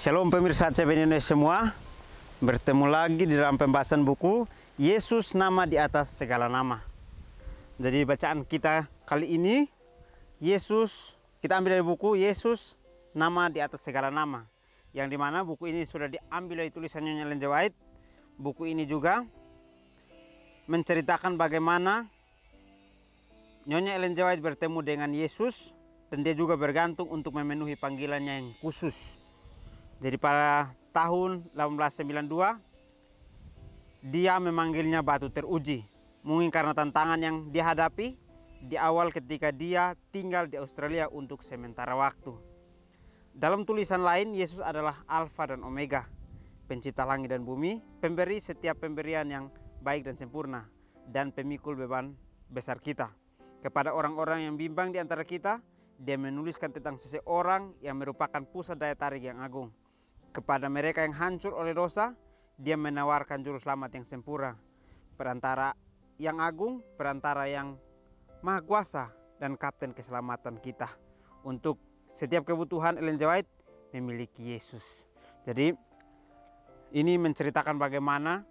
Shalom pemirsa CBN semua. Bertemu lagi di dalam pembahasan buku Yesus Nama di Atas Segala Nama. Jadi bacaan kita kali ini kita ambil dari buku Yesus Nama di Atas Segala Nama, yang dimana buku ini sudah diambil dari tulisan Nyonya Ellen G. White. Buku ini juga menceritakan bagaimana Nyonya Ellen G. White bertemu dengan Yesus, dan dia juga bergantung untuk memenuhi panggilannya yang khusus. Jadi pada tahun 1892 dia memanggilnya batu teruji, mungkin karena tantangan yang dihadapi di awal ketika dia tinggal di Australia untuk sementara waktu. Dalam tulisan lain, Yesus adalah Alfa dan Omega, pencipta langit dan bumi, pemberi setiap pemberian yang baik dan sempurna, dan pemikul beban besar kita. Kepada orang-orang yang bimbang di antara kita, dia menuliskan tentang seseorang yang merupakan pusat daya tarik yang agung. Kepada mereka yang hancur oleh dosa, dia menawarkan juru selamat yang sempurna, perantara yang agung, perantara yang maha kuasa, dan kapten keselamatan kita. Untuk setiap kebutuhan Ellen G. White memiliki Yesus. Jadi ini menceritakan bagaimana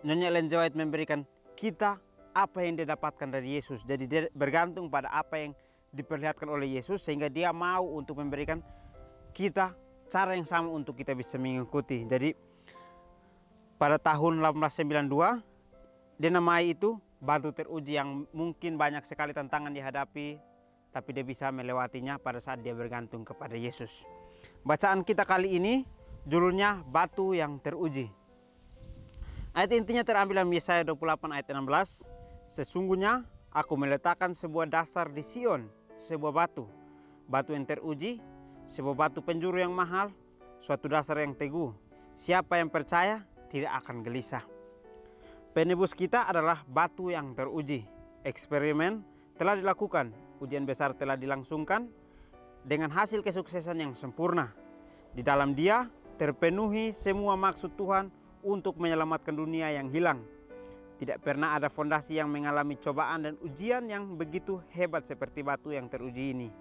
Nyonya Ellen G. White memberikan kita apa yang dia dapatkan dari Yesus. Jadi dia bergantung pada apa yang diperlihatkan oleh Yesus, sehingga dia mau untuk memberikan kita cara yang sama untuk kita bisa mengikuti. Jadi pada tahun 1892 dia namai itu batu teruji, yang mungkin banyak sekali tantangan dihadapi, tapi dia bisa melewatinya pada saat dia bergantung kepada Yesus. Bacaan kita kali ini judulnya Batu yang Teruji. Ayat intinya terambil dalam Yesaya 28 ayat 16. Sesungguhnya aku meletakkan sebuah dasar di Sion, sebuah batu yang teruji, sebuah batu penjuru yang mahal, suatu dasar yang teguh. Siapa yang percaya tidak akan gelisah. Penebus kita adalah batu yang teruji. Eksperimen telah dilakukan, ujian besar telah dilangsungkan dengan hasil kesuksesan yang sempurna. Di dalam dia terpenuhi semua maksud Tuhan untuk menyelamatkan dunia yang hilang. Tidak pernah ada fondasi yang mengalami cobaan dan ujian yang begitu hebat seperti batu yang teruji ini.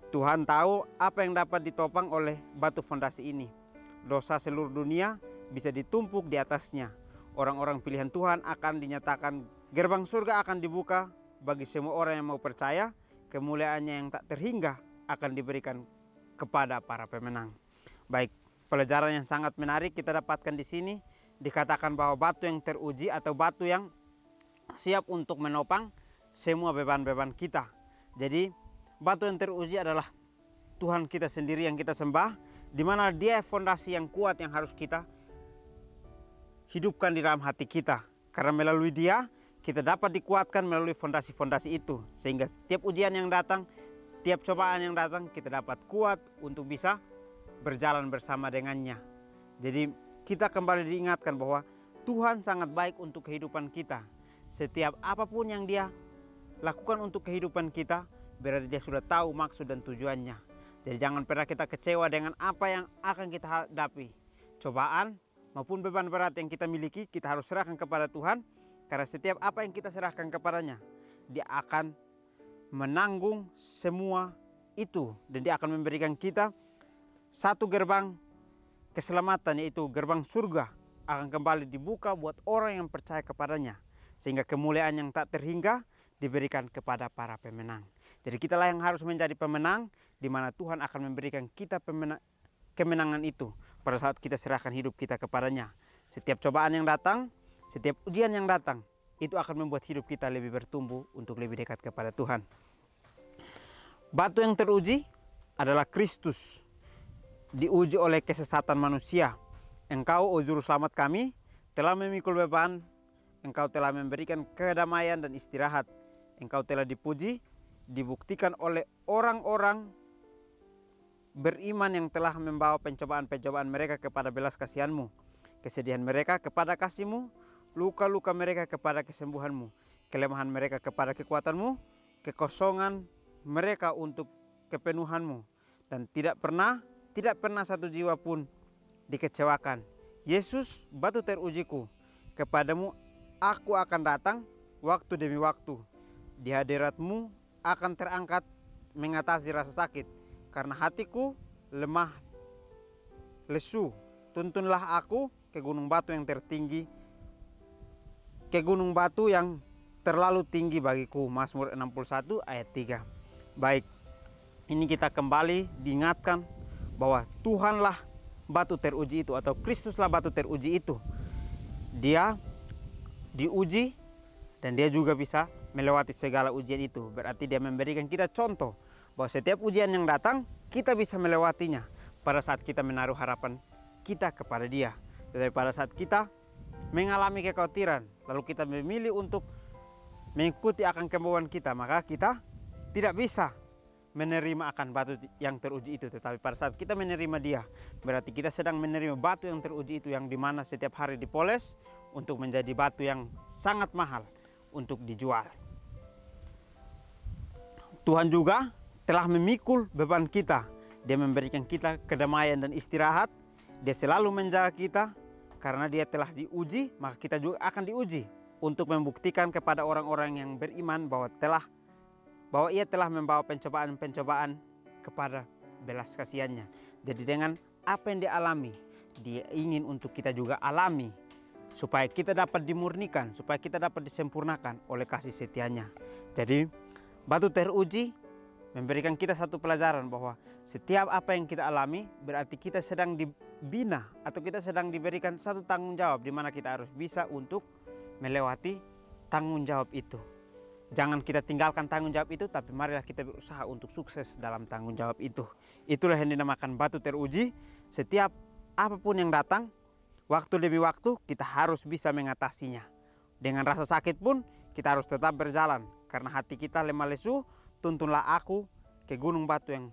Tuhan tahu apa yang dapat ditopang oleh batu fondasi ini. Dosa seluruh dunia bisa ditumpuk di atasnya. Orang-orang pilihan Tuhan akan dinyatakan, gerbang surga akan dibuka bagi semua orang yang mau percaya. Kemuliaannya yang tak terhingga akan diberikan kepada para pemenang. Baik, pelajaran yang sangat menarik kita dapatkan di sini. Dikatakan bahwa batu yang teruji atau batu yang siap untuk menopang semua beban-beban kita. Jadi batu yang teruji adalah Tuhan kita sendiri yang kita sembah, di mana dia fondasi yang kuat yang harus kita hidupkan di dalam hati kita. Karena melalui dia kita dapat dikuatkan melalui fondasi-fondasi itu, sehingga tiap ujian yang datang, tiap cobaan yang datang, kita dapat kuat untuk bisa berjalan bersama dengannya. Jadi kita kembali diingatkan bahwa Tuhan sangat baik untuk kehidupan kita. Setiap apapun yang dia lakukan untuk kehidupan kita, berarti dia sudah tahu maksud dan tujuannya. Jadi jangan pernah kita kecewa dengan apa yang akan kita hadapi. Cobaan maupun beban berat yang kita miliki, kita harus serahkan kepada Tuhan. Karena setiap apa yang kita serahkan kepadanya, dia akan menanggung semua itu. Dan dia akan memberikan kita satu gerbang keselamatan, yaitu gerbang surga, akan kembali dibuka buat orang yang percaya kepadanya. Sehingga kemuliaan yang tak terhingga diberikan kepada para pemenang. Jadi kitalah yang harus menjadi pemenang, di mana Tuhan akan memberikan kita kemenangan itu pada saat kita serahkan hidup kita kepadanya. Setiap cobaan yang datang, setiap ujian yang datang, itu akan membuat hidup kita lebih bertumbuh untuk lebih dekat kepada Tuhan. Batu yang teruji adalah Kristus. Diuji oleh kesesatan manusia. Engkau, oh juru selamat kami, telah memikul beban. Engkau telah memberikan kedamaian dan istirahat. Engkau telah dipuji, dibuktikan oleh orang-orang beriman yang telah membawa pencobaan-pencobaan mereka kepada belas kasihan-Mu, kesedihan mereka kepada kasih-Mu, luka-luka mereka kepada kesembuhan-Mu, kelemahan mereka kepada kekuatan-Mu, kekosongan mereka untuk kepenuhan-Mu, dan tidak pernah satu jiwa pun dikecewakan. Yesus, batu terujiku, kepadamu aku akan datang waktu demi waktu. Di hadirat-Mu akan terangkat mengatasi rasa sakit, karena hatiku lemah lesu. Tuntunlah aku ke gunung batu yang tertinggi, ke gunung batu yang terlalu tinggi bagiku. Mazmur 61 ayat 3. Baik, ini kita kembali diingatkan bahwa Tuhanlah batu teruji itu, atau Kristuslah batu teruji itu. Dia diuji dan dia juga bisa melewati segala ujian itu. Berarti dia memberikan kita contoh bahwa setiap ujian yang datang kita bisa melewatinya pada saat kita menaruh harapan kita kepada dia. Tetapi pada saat kita mengalami kekhawatiran lalu kita memilih untuk mengikuti akan kemauan kita, maka kita tidak bisa menerima akan batu yang teruji itu. Tetapi pada saat kita menerima dia, berarti kita sedang menerima batu yang teruji itu, yang dimana setiap hari dipoles untuk menjadi batu yang sangat mahal untuk dijual. Tuhan juga telah memikul beban kita. Dia memberikan kita kedamaian dan istirahat. Dia selalu menjaga kita. Karena dia telah diuji, maka kita juga akan diuji untuk membuktikan kepada orang-orang yang beriman bahwa ia telah membawa pencobaan-pencobaan kepada belas kasihannya. Jadi dengan apa yang dia alami, dia ingin untuk kita juga alami, supaya kita dapat dimurnikan, supaya kita dapat disempurnakan oleh kasih setianya. Jadi batu teruji memberikan kita satu pelajaran bahwa setiap apa yang kita alami berarti kita sedang dibina atau kita sedang diberikan satu tanggung jawab, di mana kita harus bisa untuk melewati tanggung jawab itu. Jangan kita tinggalkan tanggung jawab itu, tapi marilah kita berusaha untuk sukses dalam tanggung jawab itu. Itulah yang dinamakan batu teruji. Setiap apapun yang datang, waktu demi waktu kita harus bisa mengatasinya. Dengan rasa sakit pun kita harus tetap berjalan, karena hati kita lemah lesu. Tuntunlah aku ke gunung batu yang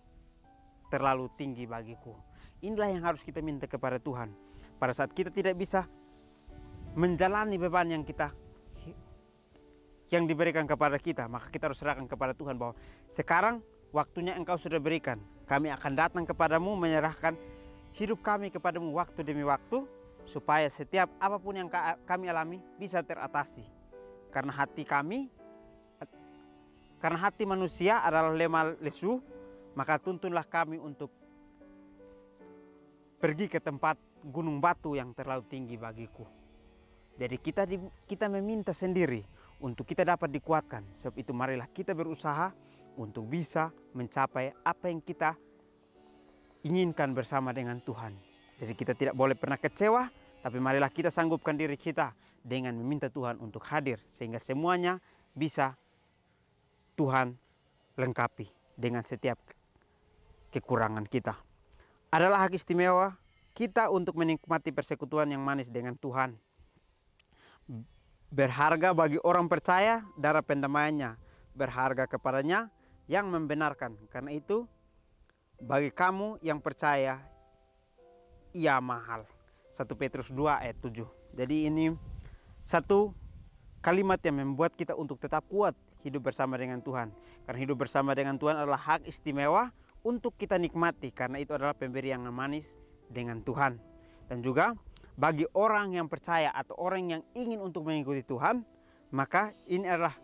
terlalu tinggi bagiku. Inilah yang harus kita minta kepada Tuhan. Pada saat kita tidak bisa menjalani beban yang diberikan kepada kita, maka kita harus serahkan kepada Tuhan bahwa sekarang waktunya Engkau sudah berikan. Kami akan datang kepadamu, menyerahkan hidup kami kepadamu waktu demi waktu, supaya setiap apapun yang kami alami bisa teratasi. Karena hati manusia adalah lemah lesu, maka tuntunlah kami untuk pergi ke tempat gunung batu yang terlalu tinggi bagiku. Jadi kita meminta sendiri untuk kita dapat dikuatkan. Sebab itu marilah kita berusaha untuk bisa mencapai apa yang kita inginkan bersama dengan Tuhan. Jadi kita tidak boleh pernah kecewa, tapi marilah kita sanggupkan diri kita dengan meminta Tuhan untuk hadir, sehingga semuanya bisa Tuhan lengkapi dengan setiap kekurangan kita. Adalah hak istimewa kita untuk menikmati persekutuan yang manis dengan Tuhan. Berharga bagi orang percaya darah pendamaiannya, berharga kepadanya yang membenarkan. Karena itu bagi kamu yang percaya ia mahal. 1 Petrus 2 ayat 7. Jadi ini satu kalimat yang membuat kita untuk tetap kuat hidup bersama dengan Tuhan. Karena hidup bersama dengan Tuhan adalah hak istimewa untuk kita nikmati, karena itu adalah pemberian yang manis dengan Tuhan. Dan juga bagi orang yang percaya atau orang yang ingin untuk mengikuti Tuhan, maka ini adalah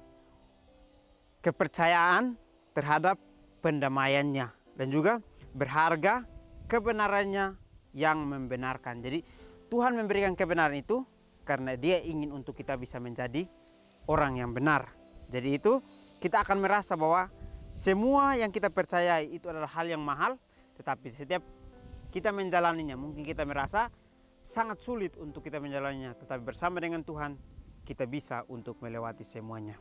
kepercayaan terhadap pendamaiannya, dan juga berharga kebenarannya yang membenarkan. Jadi Tuhan memberikan kebenaran itu karena dia ingin untuk kita bisa menjadi orang yang benar. Jadi itu kita akan merasa bahwa semua yang kita percayai itu adalah hal yang mahal, tetapi setiap kita menjalaninya mungkin kita merasa sangat sulit untuk kita menjalaninya, tetapi bersama dengan Tuhan kita bisa untuk melewati semuanya.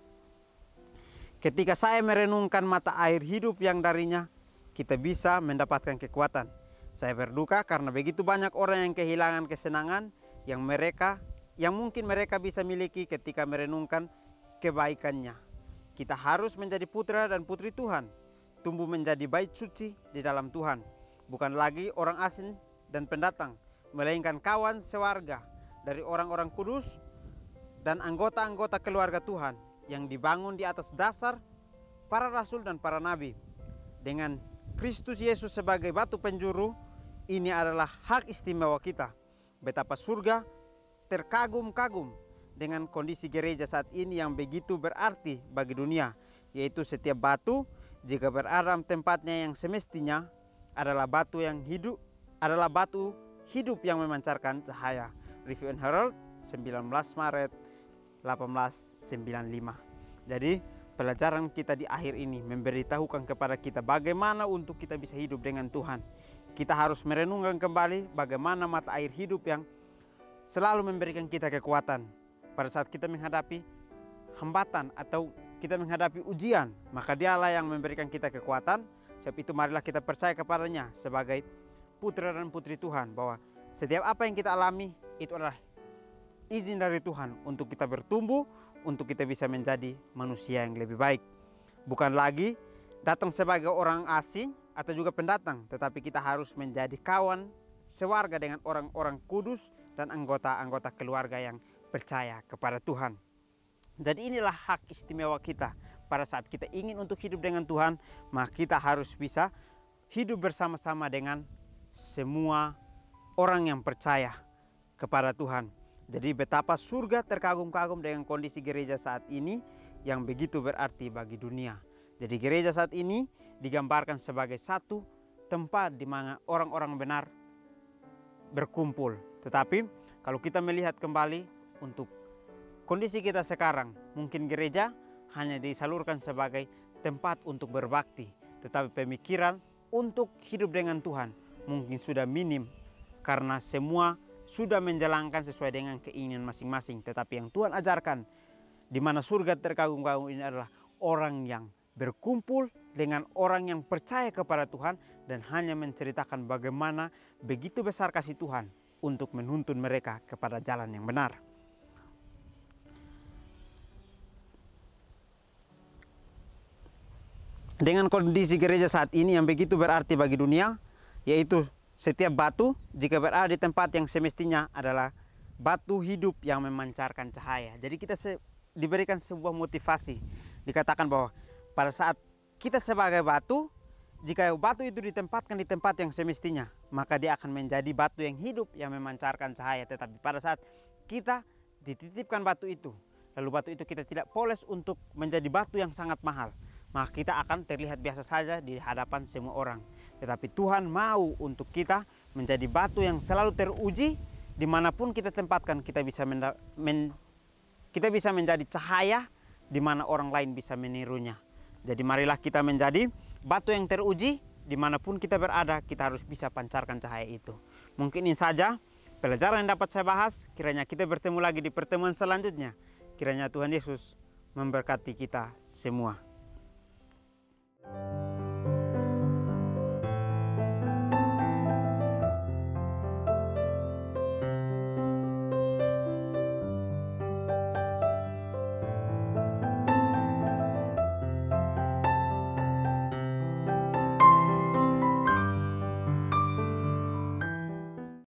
Ketika saya merenungkan mata air hidup yang darinya kita bisa mendapatkan kekuatan. Saya berduka karena begitu banyak orang yang kehilangan kesenangan yang mungkin mereka bisa miliki ketika merenungkan kebaikannya. Kita harus menjadi putra dan putri Tuhan, tumbuh menjadi bait suci di dalam Tuhan, bukan lagi orang asing dan pendatang, melainkan kawan sewarga dari orang-orang kudus dan anggota-anggota keluarga Tuhan yang dibangun di atas dasar para rasul dan para nabi. Dengan Kristus Yesus sebagai batu penjuru, ini adalah hak istimewa kita. Betapa surga terkagum-kagum dengan kondisi gereja saat ini yang begitu berarti bagi dunia, yaitu setiap batu jika berada tempatnya yang semestinya adalah batu yang hidup, adalah batu hidup yang memancarkan cahaya. Review and Herald 19 Maret 1895. Jadi pelajaran kita di akhir ini memberitahukan kepada kita bagaimana untuk kita bisa hidup dengan Tuhan. Kita harus merenungkan kembali bagaimana mata air hidup yang selalu memberikan kita kekuatan pada saat kita menghadapi hambatan atau kita menghadapi ujian. Maka dialah yang memberikan kita kekuatan. Sebab itu marilah kita percaya kepadanya sebagai putra dan putri Tuhan, bahwa setiap apa yang kita alami itu adalah izin dari Tuhan untuk kita bertumbuh, untuk kita bisa menjadi manusia yang lebih baik. Bukan lagi datang sebagai orang asing atau juga pendatang, tetapi kita harus menjadi kawan sewarga dengan orang-orang kudus dan anggota-anggota keluarga yang percaya kepada Tuhan. Jadi inilah hak istimewa kita pada saat kita ingin untuk hidup dengan Tuhan, maka kita harus bisa hidup bersama-sama dengan semua orang yang percaya kepada Tuhan. Jadi betapa surga terkagum-kagum dengan kondisi gereja saat ini yang begitu berarti bagi dunia. Jadi gereja saat ini digambarkan sebagai satu tempat di mana orang-orang benar berkumpul. Tetapi kalau kita melihat kembali untuk kondisi kita sekarang, mungkin gereja hanya disalurkan sebagai tempat untuk berbakti. Tetapi pemikiran untuk hidup dengan Tuhan mungkin sudah minim, karena semua sudah menjalankan sesuai dengan keinginan masing-masing. Tetapi yang Tuhan ajarkan, di mana surga terkagum-kagum ini adalah orang yang berkumpul dengan orang yang percaya kepada Tuhan dan hanya menceritakan bagaimana begitu besar kasih Tuhan untuk menuntun mereka kepada jalan yang benar. Dengan kondisi gereja saat ini yang begitu berarti bagi dunia, yaitu setiap batu jika berada di tempat yang semestinya adalah batu hidup yang memancarkan cahaya. Jadi kita diberikan sebuah motivasi. Dikatakan bahwa pada saat kita sebagai batu, jika batu itu ditempatkan di tempat yang semestinya, maka dia akan menjadi batu yang hidup yang memancarkan cahaya. Tetapi pada saat kita dititipkan batu itu, lalu batu itu kita tidak poles untuk menjadi batu yang sangat mahal, maka kita akan terlihat biasa saja di hadapan semua orang. Tetapi Tuhan mau untuk kita menjadi batu yang selalu teruji, dimanapun kita tempatkan kita bisa menjadi cahaya di mana orang lain bisa menirunya. Jadi marilah kita menjadi batu yang teruji, dimanapun kita berada kita harus bisa pancarkan cahaya itu. Mungkin ini saja pelajaran yang dapat saya bahas. Kiranya kita bertemu lagi di pertemuan selanjutnya. Kiranya Tuhan Yesus memberkati kita semua.